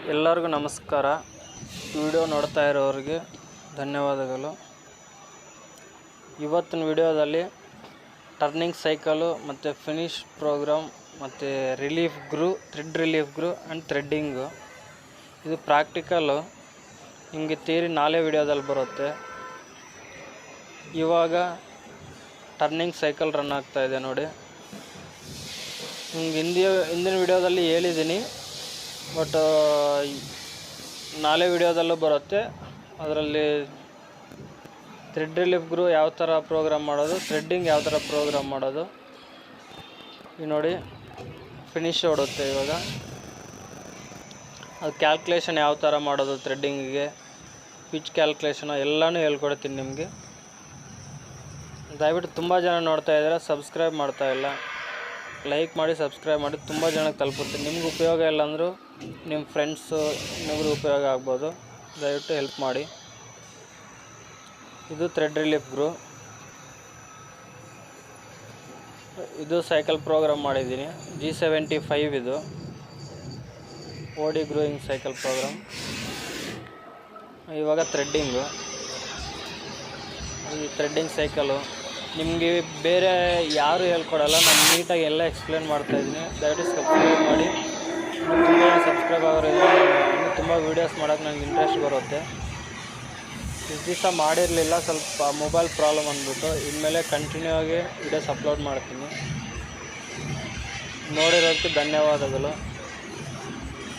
ಎಲ್ಲರಿಗೂ ನಮಸ್ಕಾರ. ವಿಡಿಯೋ ನೋಡ್ತಾ ಇರೋರಿಗೆ ಧನ್ಯವಾದಗಳು. ಇವತ್ತಿನ ವಿಡಿಯೋದಲ್ಲಿ ಟರ್ನಿಂಗ್ ಸೈಕಲು ಮತ್ತು ಫಿನಿಶ್ ಪ್ರೋಗ್ರಾಮ್ ಮತ್ತು ಥ್ರೆಡ್ ರಿಲೀಫ್ ಗ್ರೂ ಆ್ಯಂಡ್ ಥ್ರೆಡ್ಡಿಂಗು, ಇದು ಪ್ರಾಕ್ಟಿಕಲ್ಲು. ನಿಮಗೆ ಥಿಯರಿ ನಾಳೆ ವಿಡಿಯೋದಲ್ಲಿ ಬರುತ್ತೆ. ಇವಾಗ ಟರ್ನಿಂಗ್ ಸೈಕಲ್ ರನ್ ಆಗ್ತಾಯಿದೆ ನೋಡಿ. ನಿಮ್ಗೆ ಹಿಂದಿನ ವಿಡಿಯೋದಲ್ಲಿ ಹೇಳಿದ್ದೀನಿ, ಬಟ್ ನಾಳೆ ವಿಡಿಯೋದಲ್ಲೂ ಬರುತ್ತೆ. ಅದರಲ್ಲಿ ಥ್ರೆಡ್ ರಿಲೀಫ್ ಗ್ರೂ ಯಾವ ಥರ ಪ್ರೋಗ್ರಾಮ್ ಮಾಡೋದು, ಥ್ರೆಡ್ಡಿಂಗ್ ಯಾವ ಥರ ಪ್ರೋಗ್ರಾಮ್ ಮಾಡೋದು, ಈಗ ನೋಡಿ ಫಿನಿಶ್ ಓಡುತ್ತೆ. ಇವಾಗ ಅದು ಕ್ಯಾಲ್ಕುಲೇಷನ್ ಯಾವ ಥರ ಮಾಡೋದು, ಥ್ರೆಡ್ಡಿಂಗಿಗೆ ಪಿಚ್ ಕ್ಯಾಲ್ಕುಲೇಷನು ಎಲ್ಲನೂ ಹೇಳ್ಕೊಡ್ತೀನಿ ನಿಮಗೆ. ದಯವಿಟ್ಟು ತುಂಬ ಜನ ನೋಡ್ತಾ ಇದ್ದಾರೆ, ಸಬ್ಸ್ಕ್ರೈಬ್ ಮಾಡ್ತಾ ಇಲ್ಲ. ಲೈಕ್ ಮಾಡಿ, ಸಬ್ಸ್ಕ್ರೈಬ್ ಮಾಡಿ, ತುಂಬ ಜನಕ್ಕೆ ತಲುಪುತ್ತೆ. ನಿಮ್ಗೆ ಉಪಯೋಗ ಇಲ್ಲ ಅಂದರೂ ನಿಮ್ಮ ಫ್ರೆಂಡ್ಸು ಇನ್ನೊಬ್ರು ಉಪಯೋಗ ಆಗ್ಬೋದು. ದಯವಿಟ್ಟು ಹೆಲ್ಪ್ ಮಾಡಿ. ಇದು ಥ್ರೆಡ್ ರಿಲೀಫ್ ಗ್ರೂ. ಇದು ಸೈಕಲ್ ಪ್ರೋಗ್ರಾಮ್ ಮಾಡಿದ್ದೀನಿ, G75 ಇದು ಓಡಿ ಗ್ರೋಯಿಂಗ್ ಸೈಕಲ್ ಪ್ರೋಗ್ರಾಮ್. ಇವಾಗ ಥ್ರೆಡ್ಡಿಂಗು, ಈ ಥ್ರೆಡ್ಡಿಂಗ್ ಸೈಕಲು ನಿಮಗೆ ಬೇರೆ ಯಾರು ಹೇಳ್ಕೊಡಲ್ಲ, ನಾನು ನೀಟಾಗಿ ಎಲ್ಲ ಎಕ್ಸ್ಪ್ಲೇನ್ ಮಾಡ್ತಾಯಿದ್ದೀನಿ. ದಯವಿಟ್ಟು ಸಬ್ಸ್ಕ್ರೈಬ್ ಮಾಡಿ. ತುಂಬ ಸಬ್ಸ್ಕ್ರೈಬ್ ಆಗೋದ್ರಿಂದ ಇನ್ನೂ ತುಂಬ ವೀಡಿಯೋಸ್ ಮಾಡೋಕ್ಕೆ ನನಗೆ ಇಂಟ್ರೆಸ್ಟ್ ಬರುತ್ತೆ. ಇಷ್ಟು ದಿವಸ ಮಾಡಿರಲಿಲ್ಲ, ಸ್ವಲ್ಪ ಮೊಬೈಲ್ ಪ್ರಾಬ್ಲಮ್ ಅಂದ್ಬಿಟ್ಟು. ಇನ್ಮೇಲೆ ಕಂಟಿನ್ಯೂ ಆಗಿ ವೀಡಿಯೋಸ್ ಅಪ್ಲೋಡ್ ಮಾಡ್ತೀನಿ. ನೋಡಿರೋದಕ್ಕೆ ಧನ್ಯವಾದಗಳು.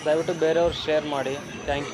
ದಯವಿಟ್ಟು ಬೇರೆಯವ್ರು ಶೇರ್ ಮಾಡಿ. Thank you.